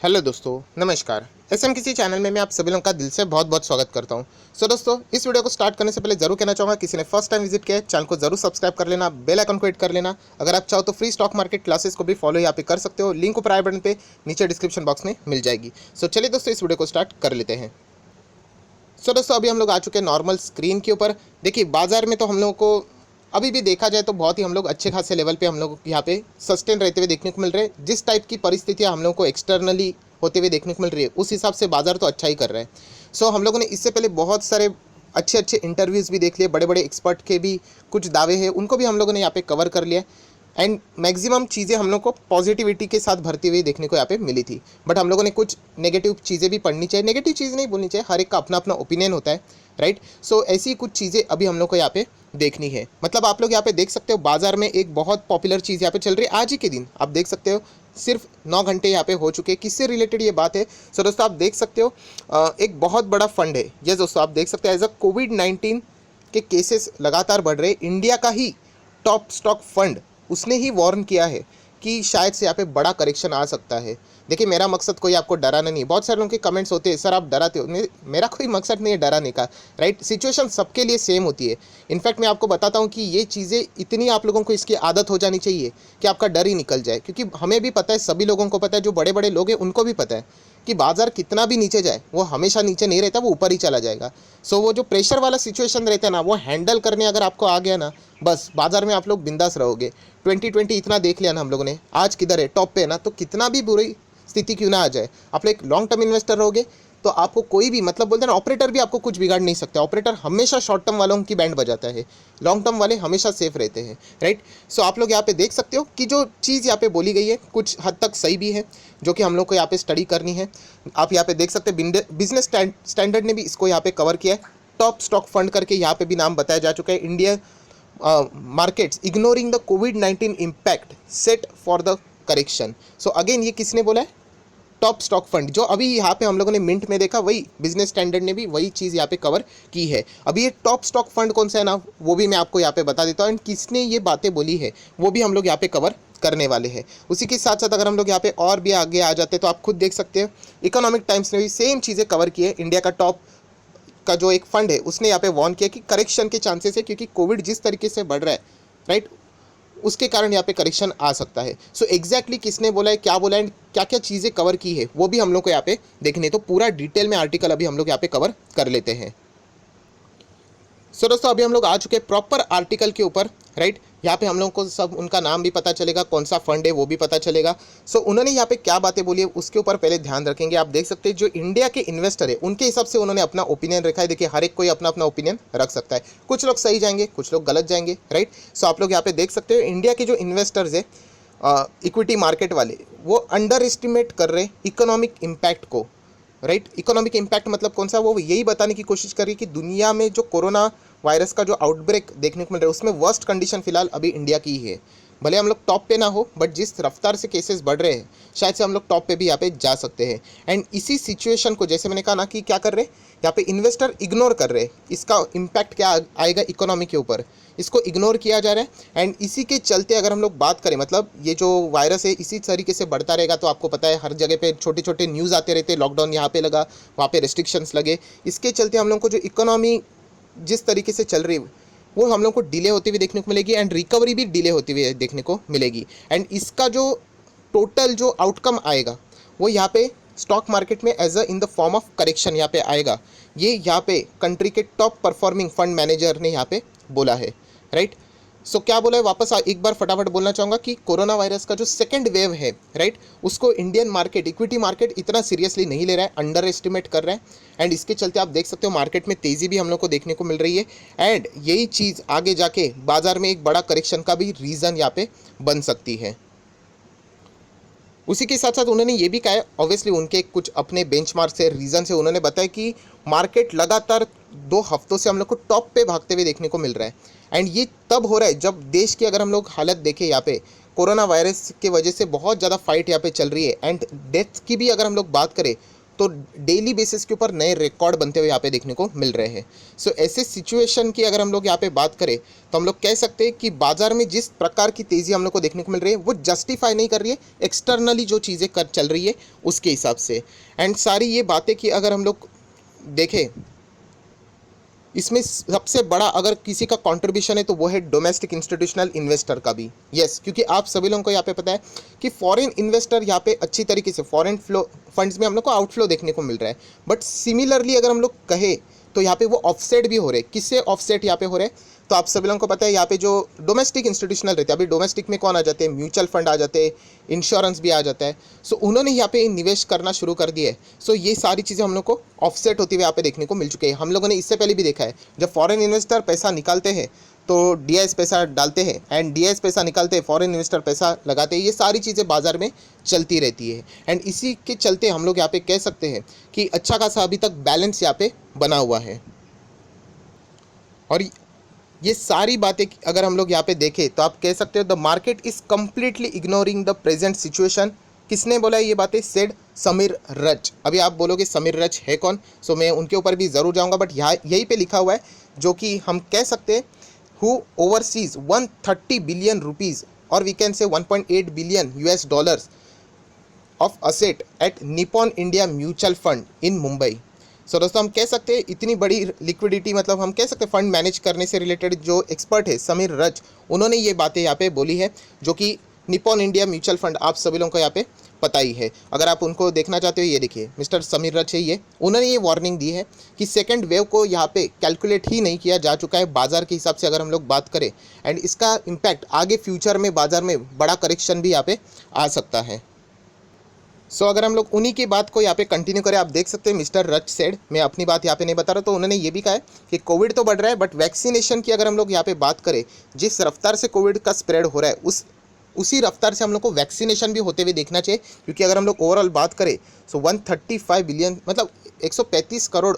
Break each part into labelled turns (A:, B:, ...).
A: Hello दोस्तों, नमस्कार। SM किसी चैनल में मैं आप सभी लोगों का दिल से बहुत बहुत स्वागत करता हूं। दोस्तों, इस वीडियो को स्टार्ट करने से पहले जरूर कहना चाहूँगा, किसी ने फर्स्ट टाइम विजिट किया है चैनल को जरूर सब्सक्राइब कर लेना, बेल आइकन को हिट कर लेना। अगर आप चाहो तो फ्री स्टॉक मार्केट क्लासेस को भी फॉलो यहाँ पे कर सकते हो, लिंक ऊपर आई बटन पे नीचे डिस्क्रिप्शन बॉक्स में मिल जाएगी। चलिए दोस्तों, इस वीडियो को स्टार्ट कर लेते हैं। दोस्तों, अभी हम लोग आ चुके हैं नॉर्मल स्क्रीन के ऊपर। देखिए, बाजार में तो हम लोगों को अभी भी देखा जाए तो बहुत ही हम लोग अच्छे खासे लेवल पे हम लोग यहाँ पे सस्टेन रहते हुए देखने को मिल रहे हैं। जिस टाइप की परिस्थितियाँ हम लोग को एक्सटर्नली होते हुए देखने को मिल रही है, उस हिसाब से बाजार तो अच्छा ही कर रहा है। हम लोगों ने इससे पहले बहुत सारे अच्छे अच्छे इंटरव्यूज़ भी देख लिए, बड़े बड़े एक्सपर्ट के भी कुछ दावे हैं, उनको भी हम लोगों ने यहाँ पे कवर कर लिया है। एंड मैक्सिमम चीज़ें हम लोग को पॉजिटिविटी के साथ भरती हुई देखने को यहाँ पे मिली थी। बट हम लोगों ने कुछ नेगेटिव चीज़ें भी पढ़नी चाहिए, नेगेटिव चीज़ नहीं बोलनी चाहिए, हर एक का अपना अपना ओपिनियन होता है, राइट। ऐसी कुछ चीज़ें अभी हम लोग को यहाँ पे देखनी है। मतलब आप लोग यहाँ पे देख सकते हो, बाजार में एक बहुत पॉपुलर चीज़ यहाँ पे चल रही है। आज ही के दिन आप देख सकते हो, सिर्फ 9 घंटे यहाँ पे हो चुके हैं। किससे रिलेटेड ये बात है? दोस्तों, आप देख सकते हो, एक बहुत बड़ा फंड है। यस दोस्तों, आप देख सकते हैं, एज अ कोविड-19 के केसेस लगातार बढ़ रहे, इंडिया का ही टॉप स्टॉक फंड उसने ही वार्न किया है कि शायद से यहाँ पे बड़ा करेक्शन आ सकता है। देखिए, मेरा मकसद कोई आपको डराना नहीं है। बहुत सारे लोगों के कमेंट्स होते हैं, सर आप डराते हो। मेरा कोई मकसद नहीं है डराने का, राइट। सिचुएशन सबके लिए सेम होती है। इनफैक्ट मैं आपको बताता हूँ कि ये चीज़ें इतनी आप लोगों को इसकी आदत हो जानी चाहिए कि आपका डर ही निकल जाए। क्योंकि हमें भी पता है, सभी लोगों को पता है, जो बड़े बड़े लोग हैं उनको भी पता है कि बाजार कितना भी नीचे जाए, वो हमेशा नीचे नहीं रहता, वो ऊपर ही चला जाएगा। वो जो प्रेशर वाला सिचुएशन रहता है ना, वो हैंडल करने अगर आपको आ गया ना, बस बाजार में आप लोग बिंदास रहोगे। 2020 इतना देख लिया ना हम लोगों ने, आज किधर है, टॉप पे है ना। तो कितना भी बुरी स्थिति क्यों ना आ जाए, आप लोग एक लॉन्ग टर्म इन्वेस्टर रहोगे तो आपको कोई भी, मतलब बोलते हैं ना, ऑपरेटर भी आपको कुछ बिगाड़ नहीं सकता। ऑपरेटर हमेशा शॉर्ट टर्म वालों की बैंड बजाता है, लॉन्ग टर्म वाले हमेशा सेफ रहते हैं, राइट। आप लोग यहाँ पे देख सकते हो कि जो चीज़ यहाँ पे बोली गई है कुछ हद तक सही भी है, जो कि हम लोग को यहाँ पे स्टडी करनी है। आप यहाँ पे देख सकते हैं, बिजनेस स्टैंडर्ड ने भी इसको यहाँ पे कवर किया है। टॉप स्टॉक फंड करके यहाँ पे भी नाम बताया जा चुका है। India markets ignoring the covid impact set for the correction. Again, ये किसने बोला है? Top stock fund. जो अभी यहाँ पे हम लोगों ने मिंट में देखा, वही बिजनेस स्टैंडर्ड ने भी वही चीज़ यहाँ पे कवर की है। अभी ये टॉप स्टॉक फंड कौन सा है ना, वो भी मैं आपको यहाँ पे बता देता हूँ, एंड किसने ये बातें बोली है वो भी हम लोग यहाँ पे कवर करने वाले हैं। उसी के साथ साथ अगर हम लोग यहाँ पे और भी आगे आ जाते तो आप खुद देख सकते हैं, इकोनॉमिक टाइम्स ने भी सेम चीज़ें कवर की है। इंडिया का टॉप का जो एक फंड है, उसने यहाँ पे वार्न किया कि करेक्शन के चांसेस है, क्योंकि कोविड जिस तरीके से बढ़ रहा है, राइट, उसके कारण यहाँ पे करेक्शन आ सकता है। एग्जैक्टली किसने बोला है, क्या बोला है, क्या क्या चीज़ें कवर की है, वो भी हम लोग को यहाँ पे देखने। तो पूरा डिटेल में आर्टिकल अभी हम लोग यहाँ पे कवर कर लेते हैं। दोस्तों, अभी हम लोग आ चुके हैं प्रॉपर आर्टिकल के ऊपर, राइट। यहाँ पे हम लोग को सब उनका नाम भी पता चलेगा, कौन सा फंड है वो भी पता चलेगा। उन्होंने यहाँ पे क्या बातें बोली है उसके ऊपर पहले ध्यान रखेंगे। आप देख सकते हैं, जो इंडिया के इन्वेस्टर है उनके हिसाब से उन्होंने अपना ओपिनियन रखा है। देखिए, हर एक कोई अपना अपना ओपिनियन रख सकता है, कुछ लोग सही जाएंगे, कुछ लोग गलत जाएंगे, राइट। आप लोग यहाँ पे देख सकते हो, इंडिया के जो इन्वेस्टर्स है, इक्विटी मार्केट वाले, वो अंडर एस्टिमेट कर रहे इकोनॉमिक इम्पैक्ट को, राइट। इकोनॉमिक इम्पैक्ट मतलब कौन सा? वो यही बताने की कोशिश कर रही है कि दुनिया में जो कोरोना वायरस का जो आउटब्रेक देखने को मिल रहा है, उसमें वर्स्ट कंडीशन फिलहाल अभी इंडिया की ही है। भले हम लोग टॉप पे ना हो, बट जिस रफ्तार से केसेस बढ़ रहे हैं, शायद से हम लोग टॉप पे भी यहाँ पे जा सकते हैं। एंड इसी सिचुएशन को, जैसे मैंने कहा ना, कि क्या कर रहे हैं यहाँ पे इन्वेस्टर, इग्नोर कर रहे हैं। इसका इम्पैक्ट क्या आएगा इकोनॉमी के ऊपर, इसको इग्नोर किया जा रहा है। एंड इसी के चलते अगर हम लोग बात करें, मतलब ये जो वायरस है इसी तरीके से बढ़ता रहेगा, तो आपको पता है हर जगह पे छोटे छोटे न्यूज़ आते रहते हैं, लॉकडाउन यहाँ पे लगा, वहाँ पे रेस्ट्रिक्शंस लगे। इसके चलते हम लोग को जो इकोनॉमी जिस तरीके से चल रही है, वो हम लोग को डिले होती हुई देखने को मिलेगी, एंड रिकवरी भी डिले होती हुई देखने को मिलेगी। एंड इसका जो टोटल जो आउटकम आएगा, वो यहाँ पे स्टॉक मार्केट में as a in the form of correction यहाँ पे आएगा। ये यहाँ पे कंट्री के टॉप परफॉर्मिंग फंड मैनेजर ने यहाँ पे बोला है, राइट। क्या बोला है, वापस एक बार फटाफट बोलना चाहूँगा कि कोरोना वायरस का जो सेकंड वेव है, राइट, उसको इंडियन मार्केट, इक्विटी मार्केट इतना सीरियसली नहीं ले रहा है, अंडर एस्टिमेट कर रहा है। एंड इसके चलते आप देख सकते हो, मार्केट में तेज़ी भी हम लोग को देखने को मिल रही है। एंड यही चीज़ आगे जाके बाजार में एक बड़ा करेक्शन का भी रीज़न यहाँ पे बन सकती है। उसी के साथ साथ उन्होंने ये भी कहा है, ऑब्वियसली उनके कुछ अपने बेंचमार्क से, रीज़न से उन्होंने बताया कि मार्केट लगातार 2 हफ्तों से हम लोग को टॉप पे भागते हुए देखने को मिल रहा है। एंड ये तब हो रहा है जब देश की, अगर हम लोग हालत देखें यहाँ पे, कोरोना वायरस के वजह से बहुत ज़्यादा फाइट यहाँ पे चल रही है। एंड डेथ की भी अगर हम लोग बात करें, तो डेली बेसिस के ऊपर नए रिकॉर्ड बनते हुए यहाँ पे देखने को मिल रहे हैं। सो ऐसे सिचुएशन की अगर हम लोग यहाँ पे बात करें तो हम लोग कह सकते हैं कि बाजार में जिस प्रकार की तेज़ी हम लोग को देखने को मिल रही है वो जस्टिफाई नहीं कर रही है एक्सटर्नली जो चीज़ें कर चल रही है उसके हिसाब से। एंड सारी ये बातें कि अगर हम लोग देखें, इसमें सबसे बड़ा अगर किसी का कंट्रीब्यूशन है तो वो है डोमेस्टिक इंस्टीट्यूशनल इन्वेस्टर का भी। यस, क्योंकि आप सभी लोगों को यहाँ पे पता है कि फॉरेन इन्वेस्टर यहाँ पे अच्छी तरीके से फॉरेन फ्लो फंड्स में हम लोग को आउटफ्लो देखने को मिल रहा है। बट सिमिलरली अगर हम लोग कहें तो यहाँ पे वो ऑफसेट भी हो रहे हैं। किससे ऑफसेट यहाँ पे हो रहे हैं? तो आप सभी लोगों को पता है यहाँ पे जो डोमेस्टिक इंस्टीट्यूशनल रहते हैं, अभी डोमेस्टिक में कौन आ जाते हैं? म्यूचुअल फंड आ जाते हैं, इंश्योरेंस भी आ जाता है। सो उन्होंने यहाँ पे निवेश करना शुरू कर दिया है। सो ये सारी चीज़ें हम लोग को ऑफसेट होती हुई यहाँ पे देखने को मिल चुकी है। हम लोगों ने इससे पहले भी देखा है, जब फॉरेन इन्वेस्टर पैसा निकालते हैं तो डीआईएस पैसा डालते हैं एंड डीआईएस पैसा निकालते हैं, फॉरेन इन्वेस्टर पैसा लगाते हैं। ये सारी चीज़ें बाजार में चलती रहती है एंड इसी के चलते हम लोग यहाँ पे कह सकते हैं कि अच्छा खासा अभी तक बैलेंस यहाँ पे बना हुआ है। और ये सारी बातें अगर हम लोग यहाँ पे देखें तो आप कह सकते हो the market is completely ignoring the present situation. किसने बोला है ये बातें? सेड समीर रच। अभी आप बोलोगे समीर रच है कौन? सो मैं उनके ऊपर भी ज़रूर जाऊँगा, बट यहाँ यहीं पे लिखा हुआ है जो कि हम कह सकते हैं हु ओवरसीज 130 बिलियन रुपीज़ और we can say 1.8 billion US dollars of asset at Nippon India mutual fund in Mumbai. So दोस्तों हम कह सकते हैं इतनी बड़ी लिक्विडिटी, मतलब हम कह सकते हैं फंड मैनेज करने से रिलेटेड जो एक्सपर्ट है समीर रच, उन्होंने ये बातें यहाँ पे बोली है, जो कि निपॉन इंडिया म्यूचुअल फंड आप सभी लोगों को यहाँ पे पता ही है। अगर आप उनको देखना चाहते हो, ये देखिए मिस्टर समीर रच है, ये उन्होंने ये वार्निंग दी है कि सेकेंड वेव को यहाँ पे कैलकुलेट ही नहीं किया जा चुका है बाजार के हिसाब से अगर हम लोग बात करें, एंड इसका इम्पैक्ट आगे फ्यूचर में बाजार में बड़ा करेक्शन भी यहाँ पे आ सकता है। सो अगर हम लोग उन्हीं की बात को यहाँ पे कंटिन्यू करें, आप देख सकते हैं मिस्टर रच सेड, मैं अपनी बात यहाँ पे नहीं बता रहा, तो उन्होंने ये भी कहा है कि कोविड तो बढ़ रहा है बट वैक्सीनेशन की अगर हम लोग यहाँ पे बात करें, जिस रफ्तार से कोविड का स्प्रेड हो रहा है उसी रफ्तार से हम लोग को वैक्सीनेशन भी होते हुए देखना चाहिए। क्योंकि अगर हम लोग ओवरऑल बात करें सो 135 बिलियन मतलब 135 करोड़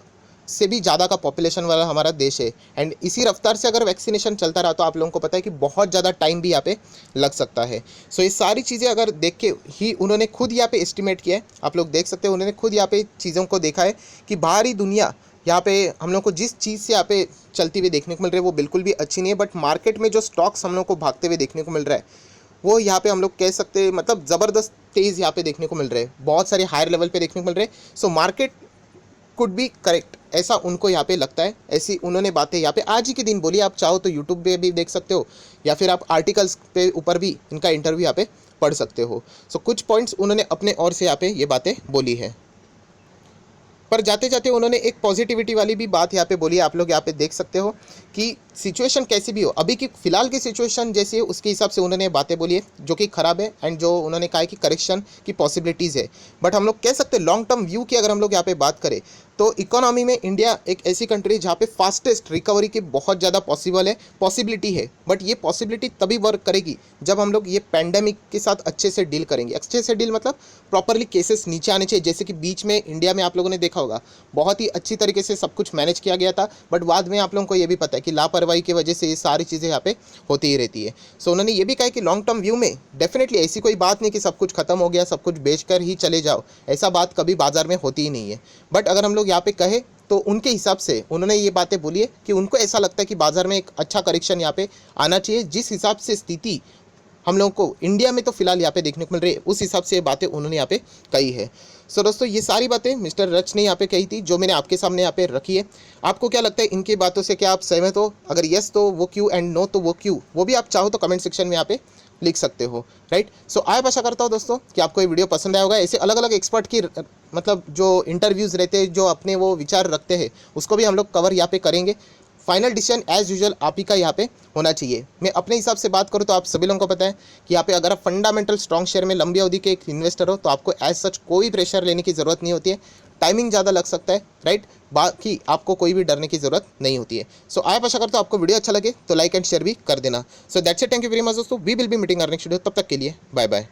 A: से भी ज़्यादा का पॉपुलेशन वाला हमारा देश है, एंड इसी रफ्तार से अगर वैक्सीनेशन चलता रहा तो आप लोगों को पता है कि बहुत ज़्यादा टाइम भी यहाँ पे लग सकता है। सो ये सारी चीज़ें अगर देख के ही उन्होंने खुद यहाँ पे एस्टिमेट किया है, आप लोग देख सकते हैं उन्होंने खुद यहाँ पे चीज़ों को देखा है कि बाहरी दुनिया यहाँ पे हम लोग को जिस चीज़ से यहाँ पे चलती हुई देखने को मिल रही है वो बिल्कुल भी अच्छी नहीं है। बट मार्केट में जो स्टॉक्स हम लोग को भागते हुए देखने को मिल रहा है वो यहाँ पे हम लोग कह सकते हैं मतलब ज़बरदस्त तेज़ यहाँ पे देखने को मिल रहे हैं, बहुत सारे हायर लेवल पे देखने को मिल रहे हैं। So market could be correct, ऐसा उनको यहाँ पे लगता है। ऐसी उन्होंने बातें यहाँ पे आज ही के दिन बोली, आप चाहो तो यूट्यूब पे भी देख सकते हो या फिर आप आर्टिकल्स पे ऊपर भी इनका इंटरव्यू यहाँ पे पढ़ सकते हो। सो कुछ पॉइंट्स उन्होंने अपने ओर से यहाँ पे ये बातें बोली है। पर जाते जाते उन्होंने एक पॉजिटिविटी वाली भी बात यहाँ पे बोली, आप लोग यहाँ पे देख सकते हो कि सिचुएशन कैसी भी हो, अभी की फ़िलहाल की सिचुएशन जैसी है उसके हिसाब से उन्होंने बातें बोली है जो कि ख़राब है, एंड जो उन्होंने कहा है कि करेक्शन की पॉसिबिलिटीज़ है। बट हम लोग कह सकते हैं लॉन्ग टर्म व्यू की अगर हम लोग यहाँ पे बात करें तो इकोनॉमी में इंडिया एक ऐसी कंट्री है जहाँ पे फास्टेस्ट रिकवरी की बहुत ज़्यादा पॉसिबिलिटी है। बट ये पॉसिबिलिटी तभी वर्क करेगी जब हम लोग ये पैंडेमिक के साथ अच्छे से डील करेंगे। अच्छे से डील मतलब प्रॉपरली केसेस नीचे आने चाहिए। जैसे कि बीच में इंडिया में आप लोगों ने देखा होगा बहुत ही अच्छी तरीके से सब कुछ मैनेज किया गया था, बट बाद में आप लोगों को ये भी पता है कि लापरवाही की वजह से ये सारी चीज़ें यहाँ पे होती ही रहती है। सो उन्होंने ये भी कहा कि लॉन्ग टर्म व्यू में डेफिनेटली ऐसी कोई बात नहीं कि सब कुछ खत्म हो गया, सब कुछ बेचकर ही चले जाओ, ऐसा बात कभी बाजार में होती ही नहीं है। बट अगर हम लोग यहाँ पे कहें तो उनके हिसाब से उन्होंने ये बातें बोली है कि उनको ऐसा लगता है कि बाजार में एक अच्छा करेक्शन यहाँ पे आना चाहिए, जिस हिसाब से स्थिति हम लोगों को इंडिया में तो फिलहाल यहाँ पे देखने को मिल रही है उस हिसाब से ये बातें उन्होंने यहाँ पे कही है। सो दोस्तों ये सारी बातें मिस्टर रच ने यहाँ पे कही थी जो मैंने आपके सामने यहाँ पे रखी है। आपको क्या लगता है इनकी बातों से, क्या आप सहमत हो? अगर यस तो वो क्यों, एंड नो तो वो क्यों, वो भी आप चाहो तो कमेंट सेक्शन में यहाँ पे लिख सकते हो, राइट। सो आप आशा करता हूँ दोस्तों कि आपको ये वीडियो पसंद आया होगा। ऐसे अलग अलग एक्सपर्ट की मतलब जो इंटरव्यूज़ रहते हैं, जो अपने वो विचार रखते हैं, उसको भी हम लोग कवर यहाँ पे करेंगे। फाइनल डिसीजन एज यूजुअल आप ही का यहाँ पे होना चाहिए। मैं अपने हिसाब से बात करूँ तो आप सभी लोगों को पता है कि यहाँ पे अगर आप फंडामेंटल स्ट्रॉन्ग शेयर में लंबी अवधि के एक इन्वेस्टर हो तो आपको एज सच कोई प्रेशर लेने की ज़रूरत नहीं होती है। टाइमिंग ज़्यादा लग सकता है, राइट, बाकी आपको कोई भी डरने की ज़रूरत नहीं होती है। सो आप आशा करता हूँ आपको वीडियो अच्छा लगे तो लाइक एंड शेयर भी कर देना। So that's it, thank you very much दोस्तों, we will be meeting our next video, तब तक के लिए बाय बाय।